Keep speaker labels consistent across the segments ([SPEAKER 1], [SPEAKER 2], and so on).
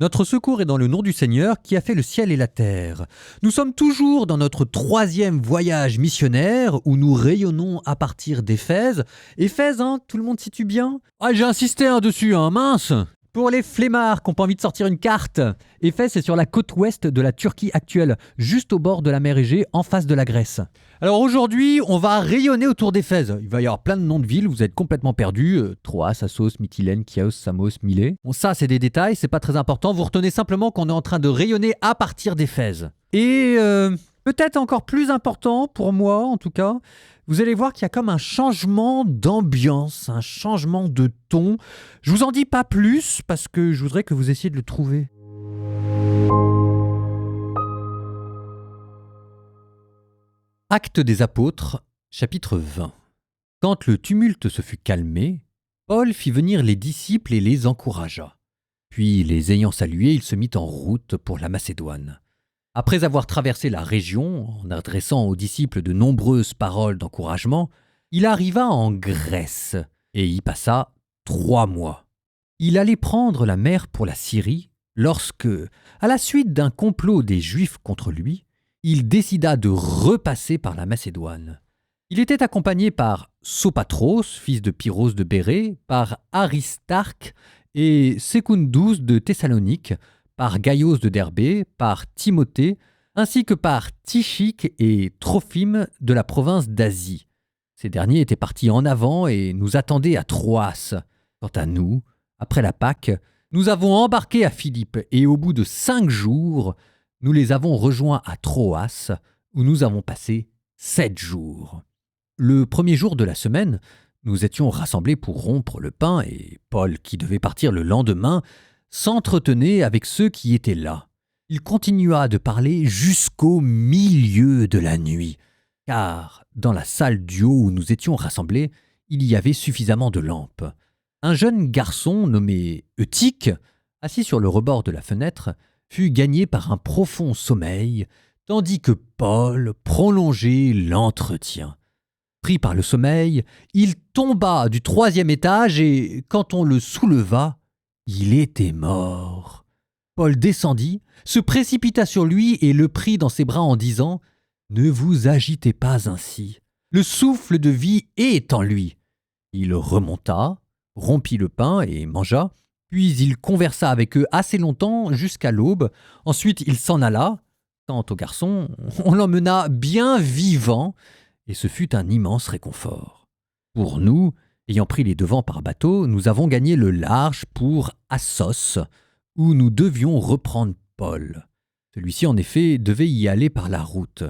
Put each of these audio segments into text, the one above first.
[SPEAKER 1] Notre secours est dans le nom du Seigneur qui a fait le ciel et la terre. Nous sommes toujours dans notre 3e voyage missionnaire où nous rayonnons à partir d'Éphèse. Éphèse, tout le monde situe bien? Ah, j'ai insisté dessus, mince! Pour les flemmards qui n'ont pas envie de sortir une carte, Éphèse est sur la côte ouest de la Turquie actuelle, juste au bord de la mer Égée, en face de la Grèce. Alors aujourd'hui, on va rayonner autour d'Éphèse. Il va y avoir plein de noms de villes, vous êtes complètement perdus. Troas, Assos, Mytilène, Chios, Samos, Milet. Bon, ça, c'est des détails, c'est pas très important. Vous retenez simplement qu'on est en train de rayonner à partir d'Éphèse. Et peut-être encore plus important, pour moi en tout cas, vous allez voir qu'il y a comme un changement d'ambiance, un changement de ton. Je vous en dis pas plus parce que je voudrais que vous essayiez de le trouver. Actes des Apôtres, chapitre 20. Quand le tumulte se fut calmé, Paul fit venir les disciples et les encouragea. Puis, les ayant salués, il se mit en route pour la Macédoine. Après avoir traversé la région, en adressant aux disciples de nombreuses paroles d'encouragement, il arriva en Grèce et y passa 3 mois. Il allait prendre la mer pour la Syrie lorsque, à la suite d'un complot des Juifs contre lui, il décida de repasser par la Macédoine. Il était accompagné par Sopatros, fils de Pyrrhos de Bérée, par Aristarque et Secundus de Thessalonique, par Gaïos de Derbée, par Timothée, ainsi que par Tychique et Trophime de la province d'Asie. Ces derniers étaient partis en avant et nous attendaient à Troas. Quant à nous, après la Pâque, nous avons embarqué à Philippe et au bout de 5 jours, nous les avons rejoints à Troas, où nous avons passé 7 jours. Le premier jour de la semaine, nous étions rassemblés pour rompre le pain et Paul, qui devait partir le lendemain, s'entretenait avec ceux qui étaient là. Il continua de parler jusqu'au milieu de la nuit, car dans la salle du haut où nous étions rassemblés, il y avait suffisamment de lampes. Un jeune garçon nommé Eutyche, assis sur le rebord de la fenêtre, fut gagné par un profond sommeil, tandis que Paul prolongeait l'entretien. Pris par le sommeil, il tomba du 3e étage et, quand on le souleva, il était mort. Paul descendit, se précipita sur lui et le prit dans ses bras en disant « Ne vous agitez pas ainsi. Le souffle de vie est en lui. » Il remonta, rompit le pain et mangea, puis il conversa avec eux assez longtemps jusqu'à l'aube. Ensuite, il s'en alla. Quant au garçon, on l'emmena bien vivant et ce fut un immense réconfort. Pour nous, ayant pris les devants par bateau, nous avons gagné le large pour Assos, où nous devions reprendre Paul. Celui-ci, en effet, devait y aller par la route.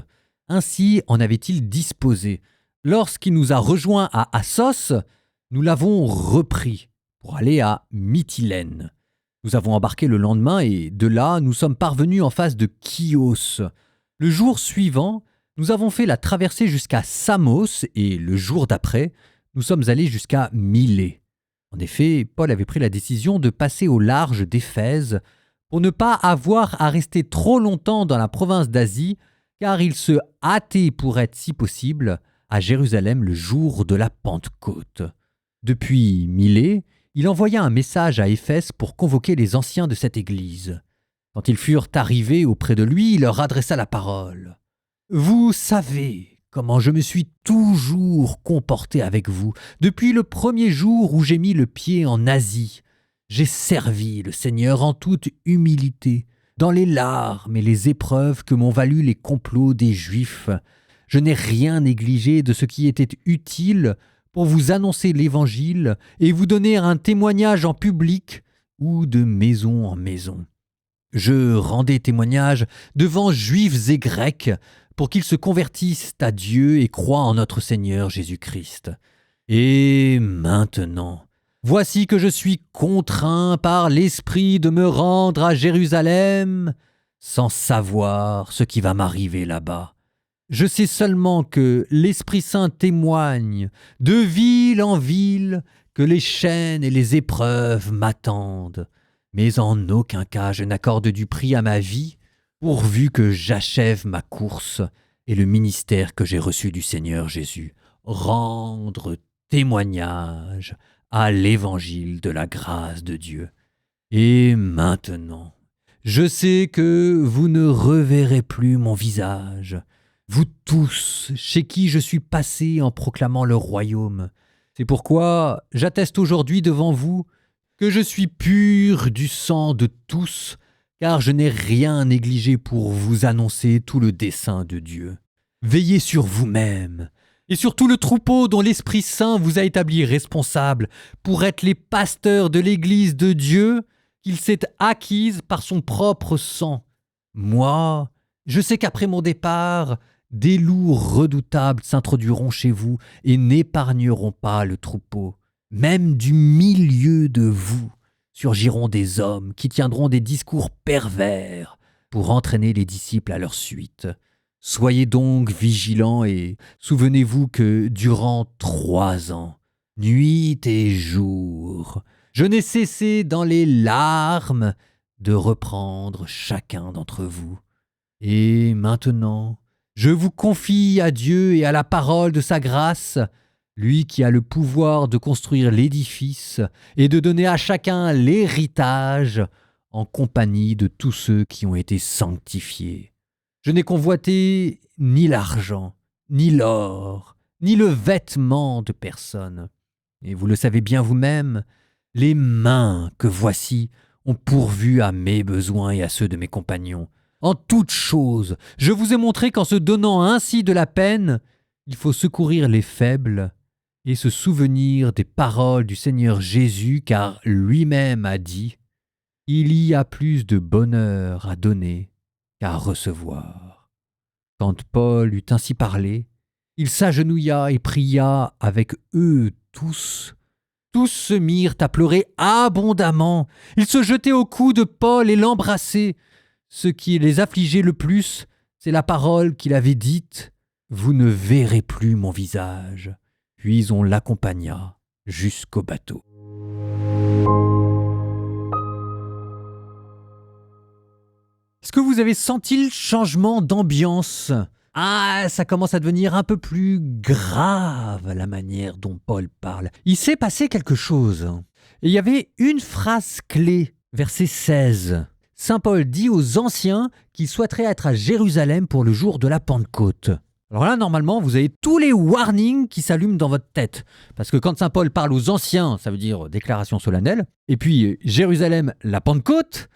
[SPEAKER 1] Ainsi en avait-il disposé. Lorsqu'il nous a rejoints à Assos, nous l'avons repris pour aller à Mytilène. Nous avons embarqué le lendemain et de là, nous sommes parvenus en face de Chios. Le jour suivant, nous avons fait la traversée jusqu'à Samos et le jour d'après, nous sommes allés jusqu'à Milet. En effet, Paul avait pris la décision de passer au large d'Éphèse pour ne pas avoir à rester trop longtemps dans la province d'Asie, car il se hâtait pour être, si possible, à Jérusalem le jour de la Pentecôte. Depuis Milet, il envoya un message à Éphèse pour convoquer les anciens de cette église. Quand ils furent arrivés auprès de lui, il leur adressa la parole. « Vous savez comment je me suis toujours comporté avec vous depuis le premier jour où j'ai mis le pied en Asie. J'ai servi le Seigneur en toute humilité, dans les larmes et les épreuves que m'ont valu les complots des Juifs. Je n'ai rien négligé de ce qui était utile pour vous annoncer l'Évangile et vous donner un témoignage en public ou de maison en maison. Je rendais témoignage devant Juifs et Grecs pour qu'ils se convertissent à Dieu et croient en notre Seigneur Jésus-Christ. Et maintenant, voici que je suis contraint par l'Esprit de me rendre à Jérusalem sans savoir ce qui va m'arriver là-bas. Je sais seulement que l'Esprit Saint témoigne de ville en ville que les chaînes et les épreuves m'attendent. Mais en aucun cas je n'accorde du prix à ma vie, pourvu que j'achève ma course et le ministère que j'ai reçu du Seigneur Jésus, rendre témoignage à l'évangile de la grâce de Dieu. Et maintenant, Je sais que vous ne reverrez plus mon visage, vous tous, chez qui je suis passé en proclamant le royaume. C'est pourquoi j'atteste aujourd'hui devant vous que je suis pur du sang de tous, car je n'ai rien négligé pour vous annoncer tout le dessein de Dieu. Veillez sur vous-même et sur tout le troupeau dont l'Esprit Saint vous a établi responsable pour être les pasteurs de l'Église de Dieu qu'il s'est acquise par son propre sang. Moi, je sais qu'après mon départ, des loups redoutables s'introduiront chez vous et n'épargneront pas le troupeau. Même du milieu de vous surgiront des hommes qui tiendront des discours pervers pour entraîner les disciples à leur suite. Soyez donc vigilants et souvenez-vous que durant 3 ans, nuit et jour, je n'ai cessé dans les larmes de reprendre chacun d'entre vous. Et maintenant, je vous confie à Dieu et à la parole de sa grâce, lui qui a le pouvoir de construire l'édifice et de donner à chacun l'héritage en compagnie de tous ceux qui ont été sanctifiés. Je n'ai convoité ni l'argent, ni l'or, ni le vêtement de personne. Et vous le savez bien vous-même, les mains que voici ont pourvu à mes besoins et à ceux de mes compagnons. En toute chose, je vous ai montré qu'en se donnant ainsi de la peine, il faut secourir les faibles et se souvenir des paroles du Seigneur Jésus, car lui-même a dit « Il y a plus de bonheur à donner qu'à recevoir. » Quand Paul eut ainsi parlé, il s'agenouilla et pria avec eux tous. Tous se mirent à pleurer abondamment. Ils se jetaient au cou de Paul et l'embrassaient. Ce qui les affligeait le plus, c'est la parole qu'il avait dite « Vous ne verrez plus mon visage ». Puis on l'accompagna jusqu'au bateau. Est-ce que vous avez senti le changement d'ambiance ? Ah, ça commence à devenir un peu plus grave, la manière dont Paul parle. Il s'est passé quelque chose. Et il y avait une phrase clé, verset 16. Saint Paul dit aux anciens qu'il souhaiterait être à Jérusalem pour le jour de la Pentecôte. Alors là, normalement, vous avez tous les warnings qui s'allument dans votre tête. Parce que quand Saint Paul parle aux anciens, ça veut dire déclaration solennelle. Et puis, Jérusalem, la Pentecôte,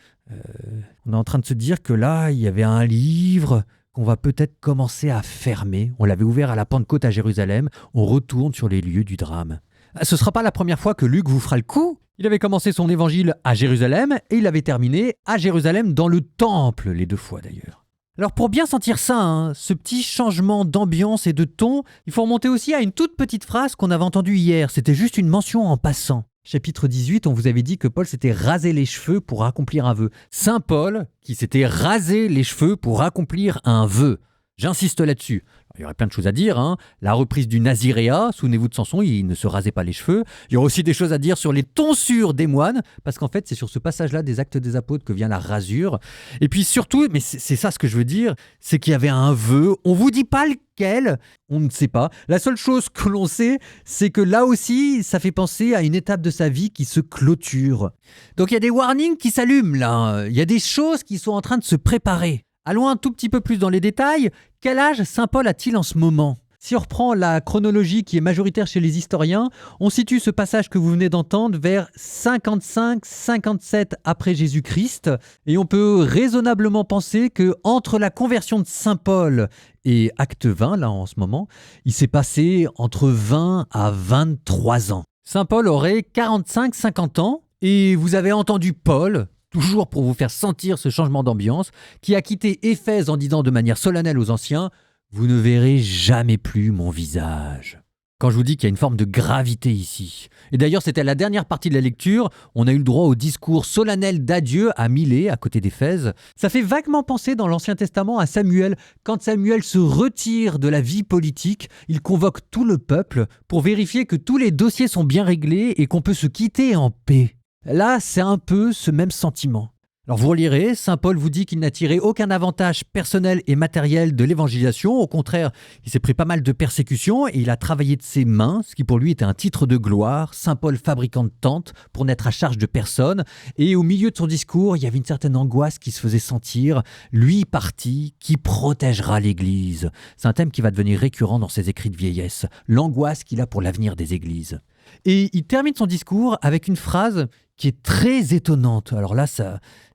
[SPEAKER 1] on est en train de se dire que là, il y avait un livre qu'on va peut-être commencer à fermer. On l'avait ouvert à la Pentecôte à Jérusalem. On retourne sur les lieux du drame. Ce ne sera pas la première fois que Luc vous fera le coup. Il avait commencé son évangile à Jérusalem et il avait terminé à Jérusalem dans le temple, les 2 fois d'ailleurs. Alors pour bien sentir ça, ce petit changement d'ambiance et de ton, il faut remonter aussi à une toute petite phrase qu'on avait entendue hier. C'était juste une mention en passant. Chapitre 18, on vous avait dit que Paul s'était rasé les cheveux pour accomplir un vœu. Saint Paul qui s'était rasé les cheveux pour accomplir un vœu. J'insiste là-dessus. Il y aurait plein de choses à dire. La reprise du naziréat, souvenez-vous de Samson, il ne se rasait pas les cheveux. Il y aurait aussi des choses à dire sur les tonsures des moines, parce qu'en fait, c'est sur ce passage-là des Actes des Apôtres que vient la rasure. Et puis surtout, mais c'est ça ce que je veux dire, c'est qu'il y avait un vœu. On ne vous dit pas lequel, on ne sait pas. La seule chose que l'on sait, c'est que là aussi, ça fait penser à une étape de sa vie qui se clôture. Donc il y a des warnings qui s'allument là. Il y a des choses qui sont en train de se préparer. Allons un tout petit peu plus dans les détails. Quel âge Saint Paul a-t-il en ce moment ? Si on reprend la chronologie qui est majoritaire chez les historiens, on situe ce passage que vous venez d'entendre vers 55-57 après Jésus-Christ. Et on peut raisonnablement penser que entre la conversion de Saint Paul et Acte 20, là en ce moment, il s'est passé entre 20 à 23 ans. Saint Paul aurait 45-50 ans et vous avez entendu Paul, toujours pour vous faire sentir ce changement d'ambiance, qui a quitté Éphèse en disant de manière solennelle aux anciens « Vous ne verrez jamais plus mon visage ». Quand je vous dis qu'il y a une forme de gravité ici. Et d'ailleurs, c'était la dernière partie de la lecture, on a eu le droit au discours solennel d'adieu à Milet, à côté d'Éphèse. Ça fait vaguement penser dans l'Ancien Testament à Samuel. Quand Samuel se retire de la vie politique, il convoque tout le peuple pour vérifier que tous les dossiers sont bien réglés et qu'on peut se quitter en paix. Là, c'est un peu ce même sentiment. Alors vous relirez, saint Paul vous dit qu'il n'a tiré aucun avantage personnel et matériel de l'évangélisation. Au contraire, il s'est pris pas mal de persécutions et il a travaillé de ses mains, ce qui pour lui était un titre de gloire. Saint Paul, fabricant de tentes, pour n'être à charge de personne. Et au milieu de son discours, il y avait une certaine angoisse qui se faisait sentir. Lui parti, qui protégera l'Église. C'est un thème qui va devenir récurrent dans ses écrits de vieillesse. L'angoisse qu'il a pour l'avenir des églises. Et il termine son discours avec une phrase qui est très étonnante. Alors là,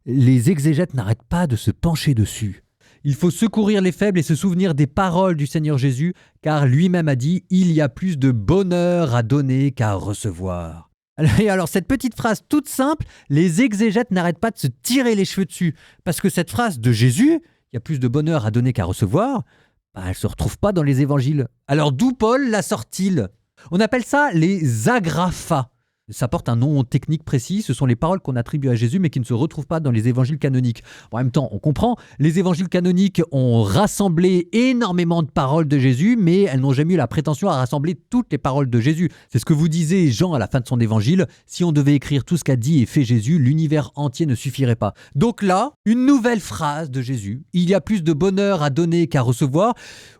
[SPEAKER 1] les exégètes n'arrêtent pas de se pencher dessus. Il faut secourir les faibles et se souvenir des paroles du Seigneur Jésus, car lui-même a dit « Il y a plus de bonheur à donner qu'à recevoir ». Et alors cette petite phrase toute simple, les exégètes n'arrêtent pas de se tirer les cheveux dessus. Parce que cette phrase de Jésus « Il y a plus de bonheur à donner qu'à recevoir », elle ne se retrouve pas dans les évangiles. Alors d'où Paul la sort-il ? On appelle ça les agrafas. Ça porte un nom technique précis, ce sont les paroles qu'on attribue à Jésus mais qui ne se retrouvent pas dans les évangiles canoniques. En même temps, on comprend, les évangiles canoniques ont rassemblé énormément de paroles de Jésus, mais elles n'ont jamais eu la prétention à rassembler toutes les paroles de Jésus. C'est ce que vous disait Jean à la fin de son évangile, si on devait écrire tout ce qu'a dit et fait Jésus, l'univers entier ne suffirait pas. Donc là, une nouvelle phrase de Jésus, il y a plus de bonheur à donner qu'à recevoir,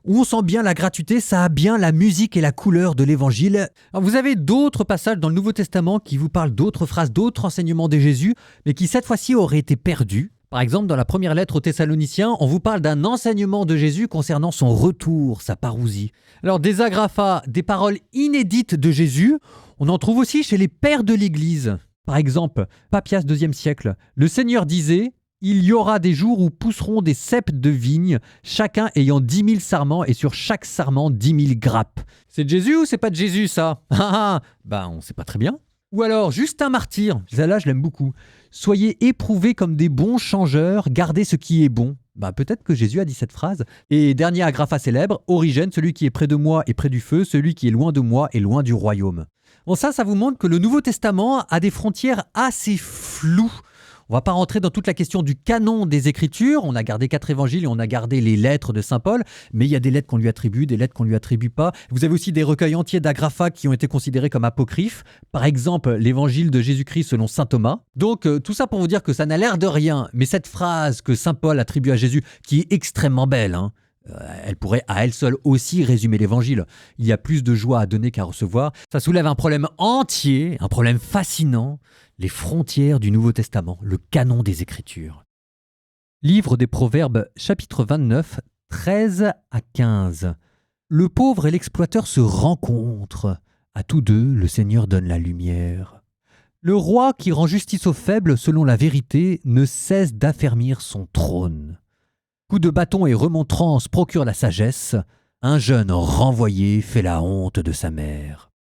[SPEAKER 1] où on sent bien la gratuité, ça a bien la musique et la couleur de l'évangile. Alors vous avez d'autres passages dans le Nouveau Testament qui vous parlent d'autres phrases, d'autres enseignements de Jésus, mais qui cette fois-ci auraient été perdus. Par exemple, dans la première lettre aux Thessaloniciens, on vous parle d'un enseignement de Jésus concernant son retour, sa parousie. Alors des agrafas, des paroles inédites de Jésus, on en trouve aussi chez les pères de l'Église. Par exemple, Papias IIe siècle, le Seigneur disait « Il y aura des jours où pousseront des ceps de vigne, chacun ayant 10 000 sarments et sur chaque sarment 10 000 grappes. » C'est de Jésus ou c'est pas de Jésus ça ? On ne sait pas très bien. Ou alors, Justin Martyr, là je l'aime beaucoup. « Soyez éprouvés comme des bons changeurs, gardez ce qui est bon. » Peut-être que Jésus a dit cette phrase. Et dernier agrapha célèbre, Origène, celui qui est près de moi est près du feu, celui qui est loin de moi est loin du royaume. Bon, ça vous montre que le Nouveau Testament a des frontières assez floues. On ne va pas rentrer dans toute la question du canon des Écritures. On a gardé 4 évangiles et on a gardé les lettres de saint Paul. Mais il y a des lettres qu'on lui attribue, des lettres qu'on ne lui attribue pas. Vous avez aussi des recueils entiers d'agrapha qui ont été considérés comme apocryphes. Par exemple, l'évangile de Jésus-Christ selon saint Thomas. Donc tout ça pour vous dire que ça n'a l'air de rien. Mais cette phrase que saint Paul attribue à Jésus, qui est extrêmement belle, elle pourrait à elle seule aussi résumer l'évangile. Il y a plus de joie à donner qu'à recevoir. Ça soulève un problème entier, un problème fascinant. Les frontières du Nouveau Testament, le canon des Écritures. Livre des Proverbes, chapitre 29, 13 à 15. Le pauvre et l'exploiteur se rencontrent. À tous deux, le Seigneur donne la lumière. Le roi qui rend justice aux faibles selon la vérité ne cesse d'affermir son trône. Coup de bâton et remontrance procurent la sagesse. Un jeune renvoyé fait la honte de sa mère.